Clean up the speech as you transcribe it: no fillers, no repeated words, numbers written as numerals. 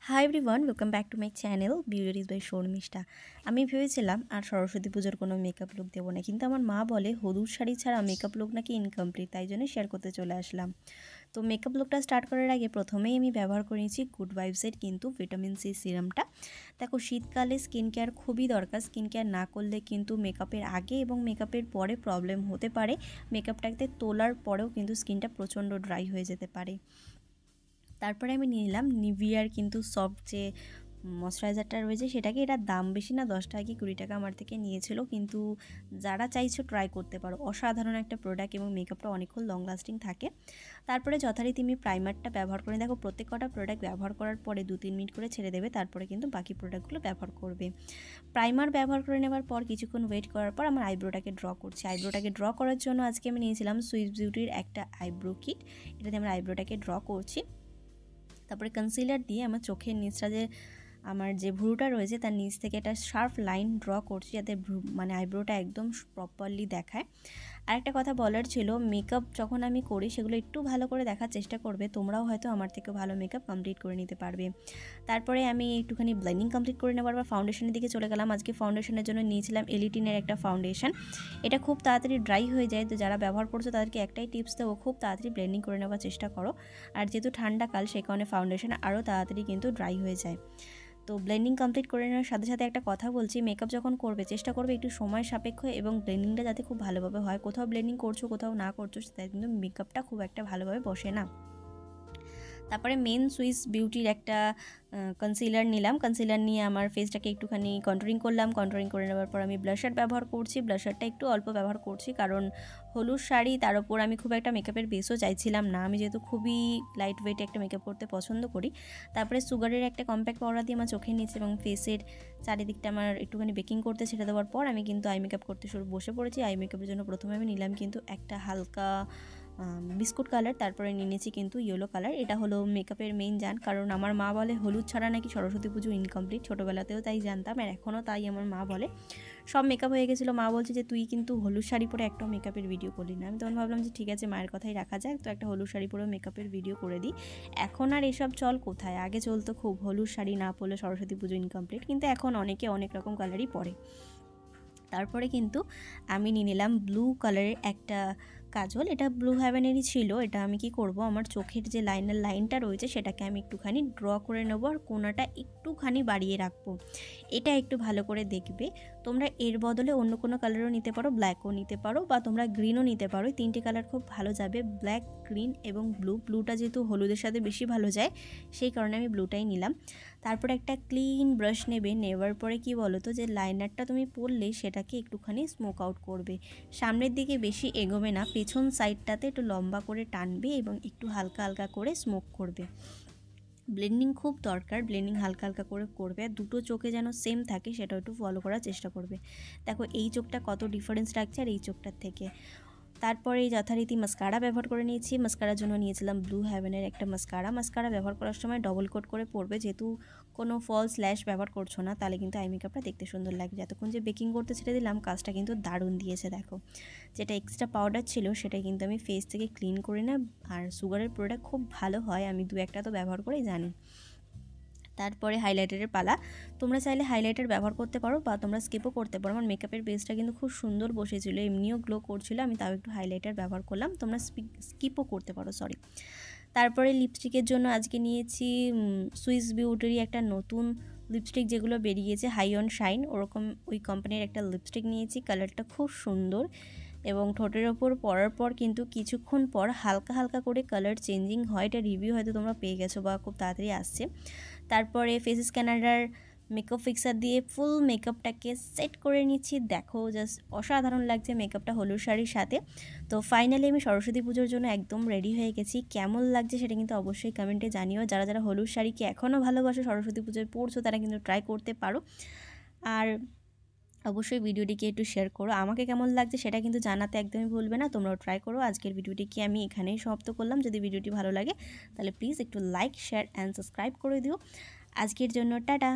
High everyone, welcome back to my channel beauties by Sharmistha. আমি ভেবেছিলাম আর সরস্বতী পুজোর কোনো মেকআপ লুক দেবো না, কিন্তু আমার মা বলে হলুদ শাড়ি ছাড়া মেকআপ লুক নাকি ইনকমপ্লিট, তাই জন্য শেয়ার করতে চলে আসলাম। তো মেকআপ লুকটা স্টার্ট করার আগে প্রথমেই আমি ব্যবহার করে নিয়েছি গুড ভাইবসের কিন্তু ভিটামিন সি সিরামটা। দেখো, শীতকালে স্কিন কেয়ার খুবই দরকার। স্কিন কেয়ার না করলে কিন্তু মেকআপের আগে এবং মেকআপের পরে প্রবলেম হতে পারে। মেকআপটাকে তোলার পরেও কিন্তু স্কিনটা প্রচণ্ড ড্রাই হয়ে যেতে পারে। তারপরে আমি নিয়ে নিলাম নিভিয়ার কিন্তু সফট যে ময়শ্চারাইজারটা রয়েছে সেটাকে, এটার দাম বেশি না, 10 টাকা কি 20 টাকা আমার থেকে নিয়েছিল, কিন্তু যারা চাইছো ট্রাই করতে পারো। অসাধারণ একটা প্রোডাক্ট এবং মেকআপটা অনেকক্ষণ লং লাস্টিং থাকে। তারপরে যথারীতি আমি প্রাইমারটা ব্যবহার করে, দেখো প্রত্যেক কটা প্রোডাক্ট ব্যবহার করার পরে 2-3 মিনিট করে ছেড়ে দেবে, তারপরে কিন্তু বাকি প্রোডাক্টগুলো ব্যবহার করবে। প্রাইমার ব্যবহার করে নেওয়ার পর কিছুক্ষণ ওয়েট করার পর আমার আইব্রোটাকে ড্র করছি। আইব্রোটাকে ড্র করার জন্য আজকে আমি নিয়েছিলাম সুইস বিউটির একটা আইব্রো কিট, এটাতে আমার আইব্রোটাকে ড্র করছি। তারপরে কনসিলার দিয়ে আমার চোখের নিচটা যে আমার যে ভ্রুটা রয়েছে তার নিচ থেকে একটা শার্প লাইন ড্র করছি, যাতে আইব্রোটা একদম প্রপারলি দেখায়। আর একটা কথা বলার ছিল, মেকআপ যখন আমি করি সেগুলো একটু ভালো করে দেখার চেষ্টা করবে, তোমরাও হয়তো আমার থেকে ভালো মেকআপ কমপ্লিট করে নিতে পারবে। তারপরে আমি একটুখানি ব্লেন্ডিং কমপ্লিট করে নেবার পর ফাউন্ডেশনের দিকে চলে গেলাম। আজকে ফাউন্ডেশনের জন্য নিয়েছিলাম এলিটিনের একটা ফাউন্ডেশন। এটা খুব তাড়াতাড়ি ড্রাই হয়ে যায়, তো যারা ব্যবহার করছো তাদেরকে একটাই টিপস দেবো, খুব তাড়াতাড়ি ব্লেন্ডিং করে নেওয়ার চেষ্টা করো। আর যেহেতু ঠান্ডাকাল, সেই কারণে ফাউন্ডেশন আরও তাড়াতাড়ি কিন্তু ড্রাই হয়ে যায়। তো ব্লেন্ডিং কমপ্লিট করে নেওয়ার সাথে সাথে একটা কথা বলছি, মেকআপ যখন করবে চেষ্টা করবে একটু সময় সাপেক্ষ এবং ব্লেন্ডিংটা যাতে খুব ভালোভাবে হয়। কোথাও ব্লেন্ডিং করছো কোথাও না করছো, সেটা কিন্তু মেকআপটা খুব একটা ভালোভাবে বসে না। তারপরে মেন সুইস বিউটির একটা কনসিলার নিলাম। কনসিলার নিয়ে আমার ফেসটাকে একটুখানি কন্ট্রোলিং করলাম। কন্ট্রোলিং করে নেওয়ার পর আমি ব্লাশার ব্যবহার করছি। ব্লাশারটা একটু অল্প ব্যবহার করছি, কারণ হলুদ শাড়ি, তার ওপর আমি খুব একটা মেকআপের বেসও চাইছিলাম না, আমি যেহেতু খুবই লাইট ওয়েট একটা মেকআপ করতে পছন্দ করি। তারপরে সুগারের একটা কম্প্যাক্ট পাউডার দিয়ে আমার চোখের নিচে এবং ফেসের চারিদিকটা আমার একটুখানি বেকিং করতে ছেড়ে দেওয়ার পর আমি কিন্তু আই মেকআপ করতে বসে পড়েছি। আই মেকআপের জন্য প্রথমে আমি নিলাম কিন্তু একটা হালকা বিস্কুট কালার, তারপরে নিয়ে নিয়েছি কিন্তু ইয়েলো কালার। এটা হলো মেকআপের মেইন জান, কারণ আমার মা বলে হলুদ ছাড়া নাকি সরস্বতী পুজো ইনকমপ্লিট। ছোটোবেলাতেও তাই জানতাম, আর এখনও তাই আমার মা বলে। সব মেকআপ হয়ে গেছিলো, মা বলছে যে তুই কিন্তু হলুদ শাড়ি পরে একটা মেকআপের ভিডিও করলি না। আমি তখন ভাবলাম যে ঠিক আছে, মায়ের কথাই রাখা যাক, তো একটা হলুদ শাড়ি পরেও মেকআপের ভিডিও করে দিই। এখন আর এসব চল কোথায়, আগে চলতো খুব হলুদ শাড়ি না পরলে সরস্বতী পুজো ইনকমপ্লিট, কিন্তু এখন অনেকে অনেক রকম কালারই পরে। তারপরে কিন্তু আমি নিয়ে নিলাম ব্লু কালারের একটা কাজল, এটা ব্লু হ্যাভেনেরই ছিল। এটা আমি কি করব, আমার চোখের যে লাইনটা রয়েছে সেটাকে আমি একটুখানি ড্র করে নেবো, আর কোনাটা একটুখানি বাড়িয়ে রাখবো। এটা একটু ভালো করে দেখবে। তোমরা এর বদলে অন্য কোনো কালারও নিতে পারো, ব্ল্যাকও নিতে পারো, বা তোমরা গ্রিনও নিতে পারো। 3টে কালার খুব ভালো যাবে, ব্ল্যাক, গ্রিন এবং ব্লু। ব্লুটা যেহেতু হলুদের সাথে বেশি ভালো যায়, সেই কারণে আমি ব্লুটাই নিলাম। তারপর একটা ক্লিন ব্রাশ নেওয়ার পরে কি বলো তো, যে লাইনারটা তুমি পরলে সেটাকে একটুখানি স্মোক আউট করবে। সামনের দিকে বেশি এগোবে না, পেছন সাইডটাতে একটু লম্বা করে টানবে এবং একটু হালকা হালকা করে স্মোক করবে। ব্লেন্ডিং খুব দরকার, ব্লেন্ডিং হালকা হালকা করে করবে, আর দুটো চোখে যেন সেম থাকে সেটা একটু ফলো করার চেষ্টা করবে। দেখো এই চোখটা কত ডিফারেন্স রাখছে আর এই চোখটার থেকে। তারপরে যথারীতি মাস্কারা ব্যবহার করে নিয়েছি। মাস্কারার জন্য নিয়েছিলাম ব্লু হ্যাভেনের একটা মাস্কারা ব্যবহার করার সময় ডবল কোট করে পরবে, যেহেতু কোনো ফলস ল্যাশ ব্যবহার করছো না, তাহলে কিন্তু আই মেকআপটা দেখতে সুন্দর লাগবে। যতক্ষণ যে বেকিং করতে ছেড়ে দিলাম, কাজটা কিন্তু দারুণ দিয়েছে। দেখো, যেটা এক্সট্রা পাউডার ছিল সেটা কিন্তু আমি ফেস থেকে ক্লিন করে না, আর সুগারের প্রোডাক্ট খুব ভালো হয়, আমি 2-1টা তো ব্যবহার করেই জানি। তারপরে হাইলাইটারের পালা। তোমরা চাইলে হাইলাইটার ব্যবহার করতে পারো বা তোমরা স্কিপও করতে পারো। আমার মেকআপের বেসটা কিন্তু খুব সুন্দর বসেছিল, এমনিও গ্লো করছিল, আমি তাও একটু হাইলাইটার ব্যবহার করলাম। তোমরা স্কিপও করতে পারো, সরি। তারপরে লিপস্টিকের জন্য আজকে নিয়েছি সুইস বিউটিরই একটা নতুন লিপস্টিক, যেগুলো বেরিয়েছে হাই অন শাইন, ওরকম ওই কোম্পানির একটা লিপস্টিক নিয়েছি। কালারটা খুব সুন্দর এবং ঠোঁটের ওপর পরার পর কিন্তু কিছুক্ষণ পর হালকা হালকা করে কালার চেঞ্জিং হয়। এটা রিভিউ হয়তো তোমরা পেয়ে গেছো বা খুব তাড়াতাড়ি আসছে। তারপরে ফেস স্ক্যানার মেকআপ ফিক্সার দিয়ে ফুল মেকআপটাকে সেট করে নিচ্ছি। দেখো জাস্ট অসাধারণ লাগছে মেকআপটা হলুদ শাড়ির সাথে। তো ফাইনালি আমি সরস্বতী পুজোর জন্য একদম রেডি হয়ে গেছি। কেমন লাগছে সেটা কিন্তু অবশ্যই কমেন্টে জানিও। যারা যারা হলুদ শাড়িকে এখনও ভালোবাসো, সরস্বতী পুজোয় পরছো, তারা কিন্তু ট্রাই করতে পারো। আর অবশ্যই ভিডিওটিকে একটু শেয়ার করো, আমাকে কেমন লাগছে সেটা কিন্তু জানাতে একদমই ভুলবে না। তোমরাও ট্রাই করো। আজকের ভিডিওটিকে আমি এখানেই সমাপ্ত করলাম। যদি ভিডিওটি ভালো লাগে তাহলে প্লিজ একটু লাইক, শেয়ার অ্যান্ড সাবস্ক্রাইব করে দিও। আজকের জন্য টাটা।